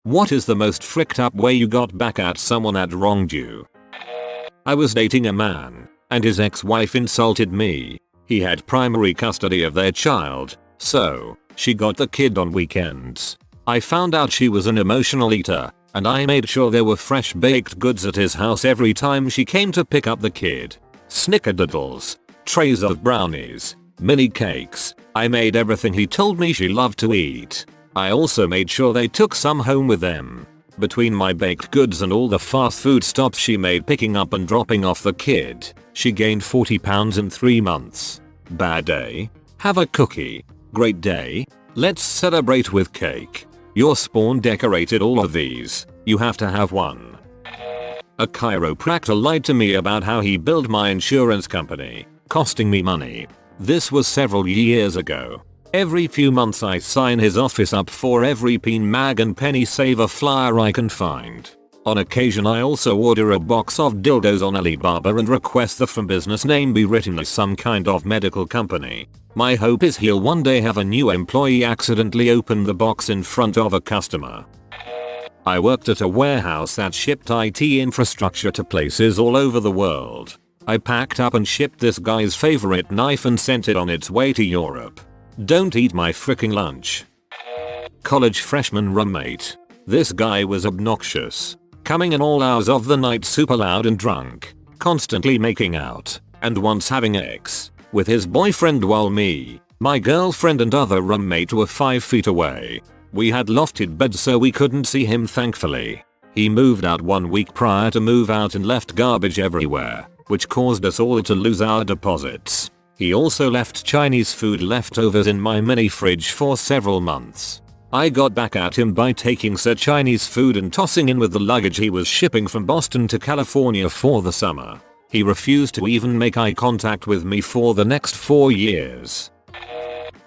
What is the most fricked up way you got back at someone that wronged you? I was dating a man, and his ex-wife insulted me. He had primary custody of their child, so she got the kid on weekends. I found out she was an emotional eater, and I made sure there were fresh baked goods at his house every time she came to pick up the kid. Snickerdoodles, trays of brownies, mini cakes. I made everything he told me she loved to eat. I also made sure they took some home with them. Between my baked goods and all the fast food stops she made picking up and dropping off the kid, she gained 40 pounds in 3 months. Bad day? Have a cookie. Great day? Let's celebrate with cake. Your spawn decorated all of these. You have to have one. A chiropractor lied to me about how he billed my insurance company, costing me money. This was several years ago. Every few months I sign his office up for every peen mag and penny saver flyer I can find. On occasion I also order a box of dildos on Alibaba and request the from business name be written as some kind of medical company. My hope is he'll one day have a new employee accidentally open the box in front of a customer. I worked at a warehouse that shipped IT infrastructure to places all over the world. I packed up and shipped this guy's favorite knife and sent it on its way to Europe. Don't eat my freaking lunch. College freshman roommate. This guy was obnoxious. Coming in all hours of the night super loud and drunk. Constantly making out. And once having sex with his boyfriend while me, my girlfriend and other roommate were 5 feet away. We had lofted beds so we couldn't see him thankfully. He moved out 1 week prior to move out and left garbage everywhere, which caused us all to lose our deposits. He also left Chinese food leftovers in my mini fridge for several months. I got back at him by taking said Chinese food and tossing in with the luggage he was shipping from Boston to California for the summer. He refused to even make eye contact with me for the next 4 years.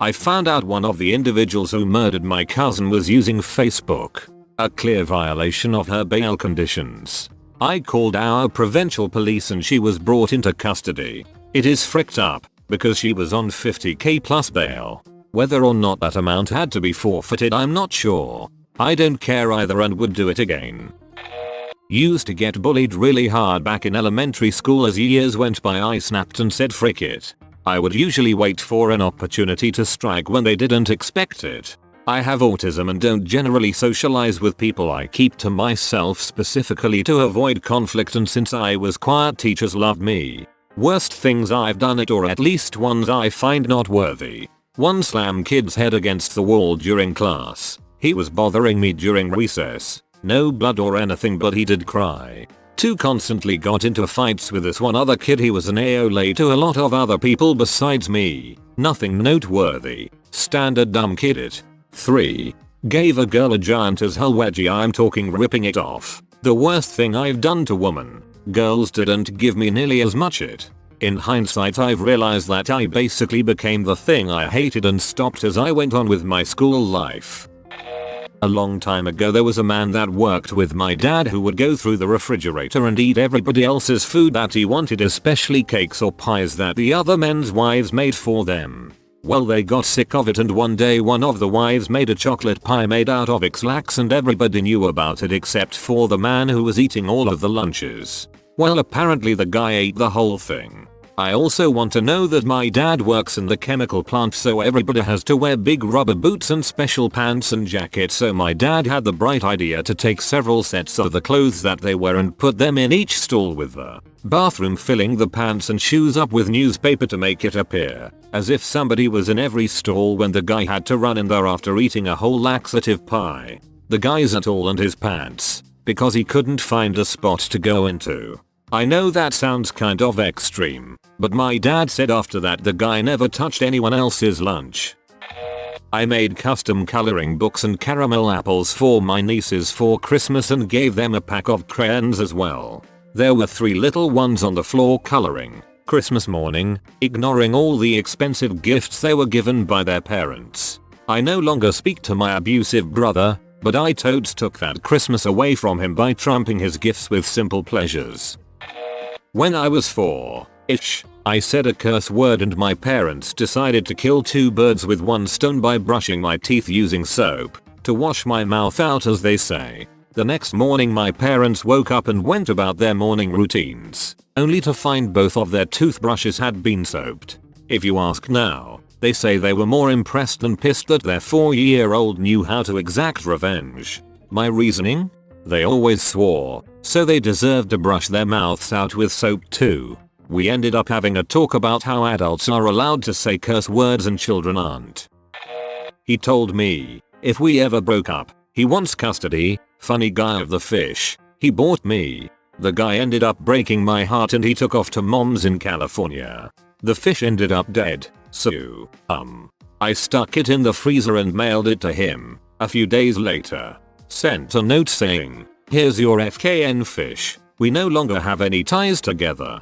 I found out one of the individuals who murdered my cousin was using Facebook. A clear violation of her bail conditions. I called our provincial police and she was brought into custody. It is fricked up, because she was on 50k plus bail. Whether or not that amount had to be forfeited I'm not sure. I don't care either and would do it again. Used to get bullied really hard back in elementary school. As years went by I snapped and said frick it. I would usually wait for an opportunity to strike when they didn't expect it. I have autism and don't generally socialize with people. I keep to myself specifically to avoid conflict, and since I was quiet teachers loved me. Worst things I've done it, or at least ones I find not worthy. 1 slam kid's head against the wall during class. He was bothering me during recess. No blood or anything but he did cry. 2 constantly got into fights with this one other kid. He was an AOLA to a lot of other people besides me. Nothing noteworthy. Standard dumb kid it. 3. Gave a girl a giant as hell wedgie. I'm talking ripping it off. The worst thing I've done to women. Girls didn't give me nearly as much it. In hindsight I've realized that I basically became the thing I hated and stopped as I went on with my school life. A long time ago there was a man that worked with my dad who would go through the refrigerator and eat everybody else's food that he wanted, especially cakes or pies that the other men's wives made for them. Well, they got sick of it and one day one of the wives made a chocolate pie made out of X-Lax and everybody knew about it except for the man who was eating all of the lunches. Well, apparently the guy ate the whole thing. I also want to know that my dad works in the chemical plant, so everybody has to wear big rubber boots and special pants and jackets, so my dad had the bright idea to take several sets of the clothes that they wear and put them in each stall with the bathroom, filling the pants and shoes up with newspaper to make it appear as if somebody was in every stall when the guy had to run in there after eating a whole laxative pie. The guy's at all and his pants, because he couldn't find a spot to go into. I know that sounds kind of extreme, but my dad said after that the guy never touched anyone else's lunch. I made custom coloring books and caramel apples for my nieces for Christmas and gave them a pack of crayons as well. There were 3 little ones on the floor coloring. Christmas morning, ignoring all the expensive gifts they were given by their parents. I no longer speak to my abusive brother, but I totes took that Christmas away from him by trumping his gifts with simple pleasures. When I was 4-ish, I said a curse word and my parents decided to kill 2 birds with 1 stone by brushing my teeth using soap. to wash my mouth out, as they say. The next morning my parents woke up and went about their morning routines, only to find both of their toothbrushes had been soaped. If you ask now, they say they were more impressed than pissed that their 4-year-old knew how to exact revenge. My reasoning? They always swore, so they deserved to brush their mouths out with soap too. We ended up having a talk about how adults are allowed to say curse words and children aren't. He told me, if we ever broke up, he wants custody. Funny guy of the fish. He bought me. The guy ended up breaking my heart and he took off to mom's in California. The fish ended up dead, so, I stuck it in the freezer and mailed it to him. A few days later, sent a note saying, here's your FKN fish. We no longer have any ties together.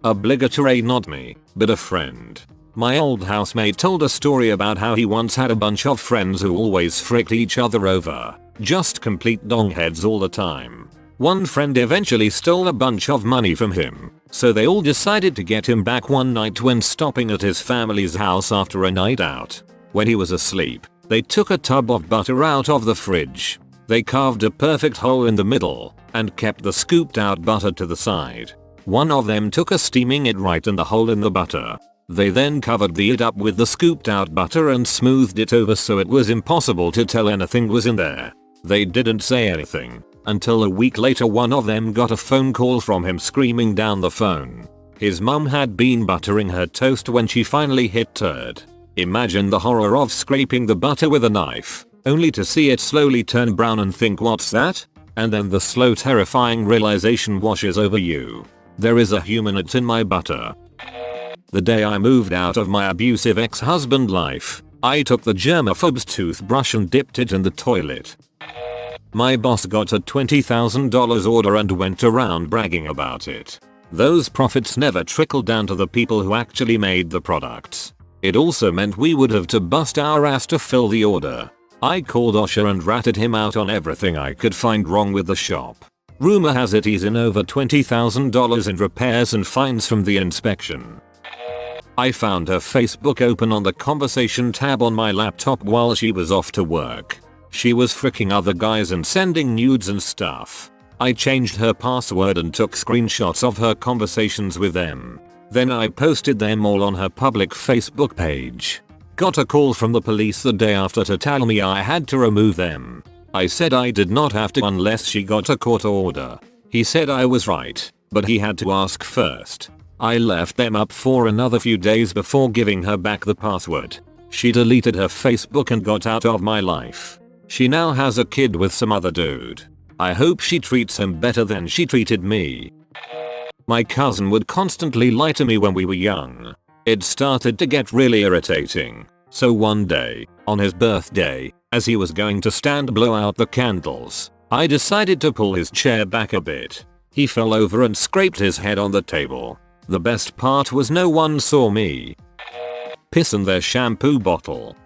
Obligatory, not me, but a friend. My old housemate told a story about how he once had a bunch of friends who always fricked each other over. Just complete dongheads all the time. One friend eventually stole a bunch of money from him, so they all decided to get him back one night when stopping at his family's house after a night out. When he was asleep, they took a tub of butter out of the fridge. They carved a perfect hole in the middle, and kept the scooped out butter to the side. One of them took a steaming it right in the hole in the butter. They then covered the lid up with the scooped out butter and smoothed it over so it was impossible to tell anything was in there. They didn't say anything until a week later one of them got a phone call from him screaming down the phone. His mum had been buttering her toast when she finally hit turd. Imagine the horror of scraping the butter with a knife, only to see it slowly turn brown and think, what's that? And then the slow terrifying realization washes over you. There is a humanite in my butter. The day I moved out of my abusive ex-husband life, I took the germaphobe's toothbrush and dipped it in the toilet. My boss got a $20,000 order and went around bragging about it. Those profits never trickled down to the people who actually made the products. It also meant we would have to bust our ass to fill the order. I called OSHA and ratted him out on everything I could find wrong with the shop. Rumor has it he's in over $20,000 in repairs and fines from the inspection. I found her Facebook open on the conversation tab on my laptop while she was off to work. She was fricking other guys and sending nudes and stuff. I changed her password and took screenshots of her conversations with them. Then I posted them all on her public Facebook page. Got a call from the police the day after to tell me I had to remove them. I said I did not have to unless she got a court order. He said I was right, but he had to ask first. I left them up for another few days before giving her back the password. She deleted her Facebook and got out of my life. She now has a kid with some other dude. I hope she treats him better than she treated me. My cousin would constantly lie to me when we were young. It started to get really irritating. So one day, on his birthday, as he was going to stand blow out the candles, I decided to pull his chair back a bit. He fell over and scraped his head on the table. The best part was no one saw me. Piss in their shampoo bottle.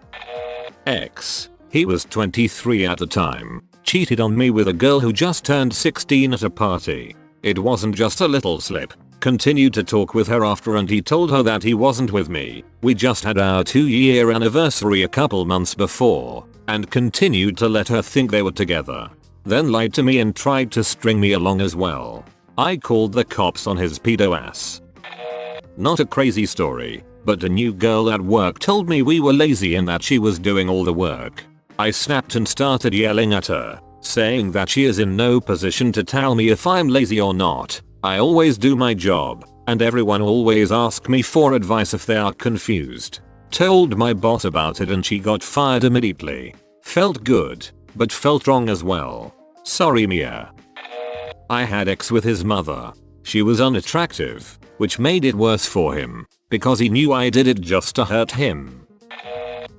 X. He was 23 at the time. Cheated on me with a girl who just turned 16 at a party. It wasn't just a little slip. Continued to talk with her after and he told her that he wasn't with me. We just had our 2-year anniversary a couple months before. And continued to let her think they were together. Then lied to me and tried to string me along as well. I called the cops on his pedo ass. Not a crazy story, but a new girl at work told me we were lazy and that she was doing all the work. I snapped and started yelling at her, saying that she is in no position to tell me if I'm lazy or not. I always do my job, and everyone always asks me for advice if they are confused. Told my boss about it and she got fired immediately. Felt good, but felt wrong as well. Sorry Mia. I had sex with his mother. She was unattractive, which made it worse for him, because he knew I did it just to hurt him.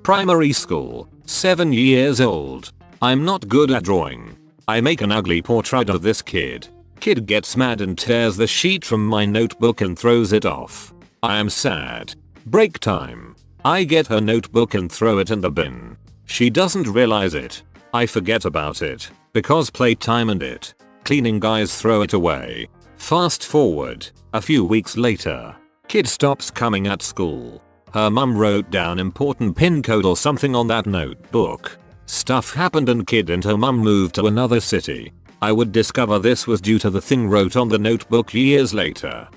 Primary school, 7 years old. I'm not good at drawing. I make an ugly portrait of this kid. Kid gets mad and tears the sheet from my notebook and throws it off. I am sad. Break time. I get her notebook and throw it in the bin. She doesn't realize it. I forget about it, because playtime and it. Cleaning guys throw it away. Fast forward, a few weeks later. Kid stops coming at school. Her mum wrote down important pin code or something on that notebook. Stuff happened and kid and her mum moved to another city. I would discover this was due to the thing wrote on the notebook years later.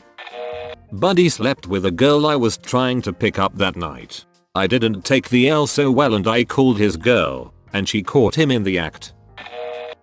Buddy slept with a girl I was trying to pick up that night. I didn't take the L so well and I called his girl, and she caught him in the act.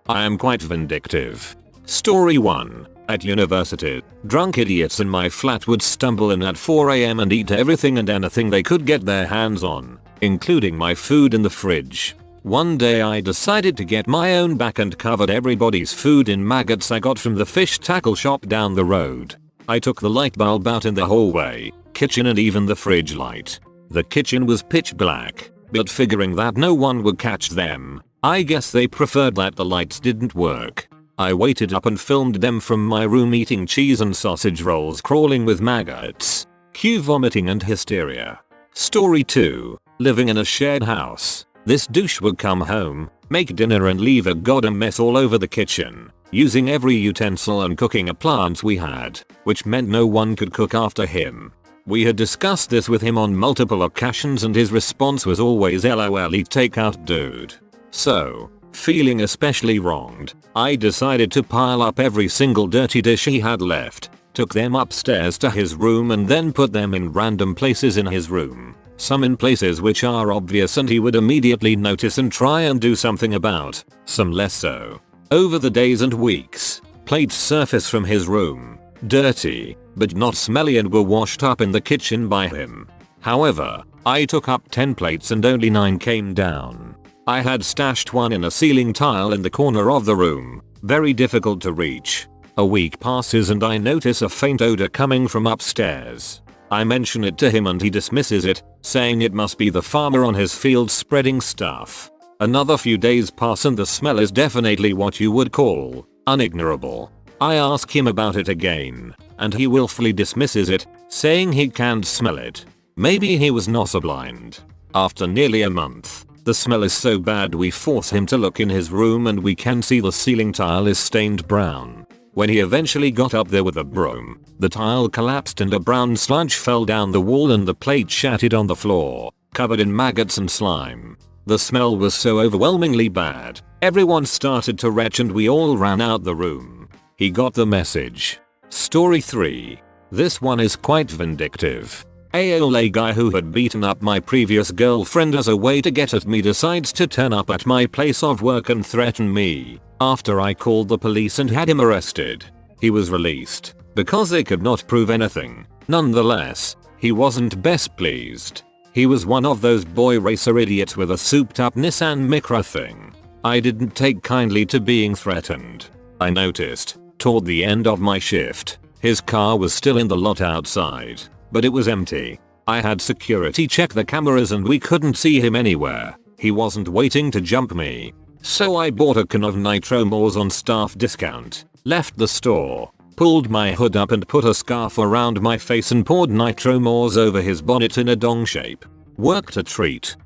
I am quite vindictive. Story 1. At university, drunk idiots in my flat would stumble in at 4 AM and eat everything and anything they could get their hands on, including my food in the fridge. One day I decided to get my own back and covered everybody's food in maggots I got from the fish tackle shop down the road. I took the light bulb out in the hallway, kitchen and even the fridge light. The kitchen was pitch black, but figuring that no one would catch them, I guess they preferred that the lights didn't work. I waited up and filmed them from my room eating cheese and sausage rolls crawling with maggots. Cue vomiting and hysteria. Story 2. Living in a shared house. This douche would come home, make dinner and leave a goddamn mess all over the kitchen, using every utensil and cooking appliance we had, which meant no one could cook after him. We had discussed this with him on multiple occasions and his response was always LOL eat takeout dude. So, feeling especially wronged, I decided to pile up every single dirty dish he had left, took them upstairs to his room and then put them in random places in his room. Some in places which are obvious and he would immediately notice and try and do something about, some less so. Over the days and weeks, plates surfaced from his room, dirty, but not smelly and were washed up in the kitchen by him. However, I took up 10 plates and only 9 came down. I had stashed one in a ceiling tile in the corner of the room, very difficult to reach. A week passes and I notice a faint odor coming from upstairs. I mention it to him and he dismisses it, saying it must be the farmer on his field spreading stuff. Another few days pass and the smell is definitely what you would call unignorable. I ask him about it again, and he willfully dismisses it, saying he can't smell it. Maybe he was nosoblind. After nearly a month, the smell is so bad we force him to look in his room and we can see the ceiling tile is stained brown. When he eventually got up there with a broom, the tile collapsed and a brown sludge fell down the wall and the plate shattered on the floor, covered in maggots and slime. The smell was so overwhelmingly bad, everyone started to retch and we all ran out the room. He got the message. Story 3. This one is quite vindictive. A guy who had beaten up my previous girlfriend as a way to get at me decides to turn up at my place of work and threaten me. After I called the police and had him arrested, he was released because they could not prove anything. Nonetheless, he wasn't best pleased. He was one of those boy racer idiots with a souped up Nissan Micra thing. I didn't take kindly to being threatened. I noticed, toward the end of my shift, his car was still in the lot outside, but it was empty. I had security check the cameras and we couldn't see him anywhere. He wasn't waiting to jump me. So I bought a can of Nitro Mors on staff discount, left the store, pulled my hood up and put a scarf around my face and poured Nitro Mors over his bonnet in a dong shape. Worked a treat.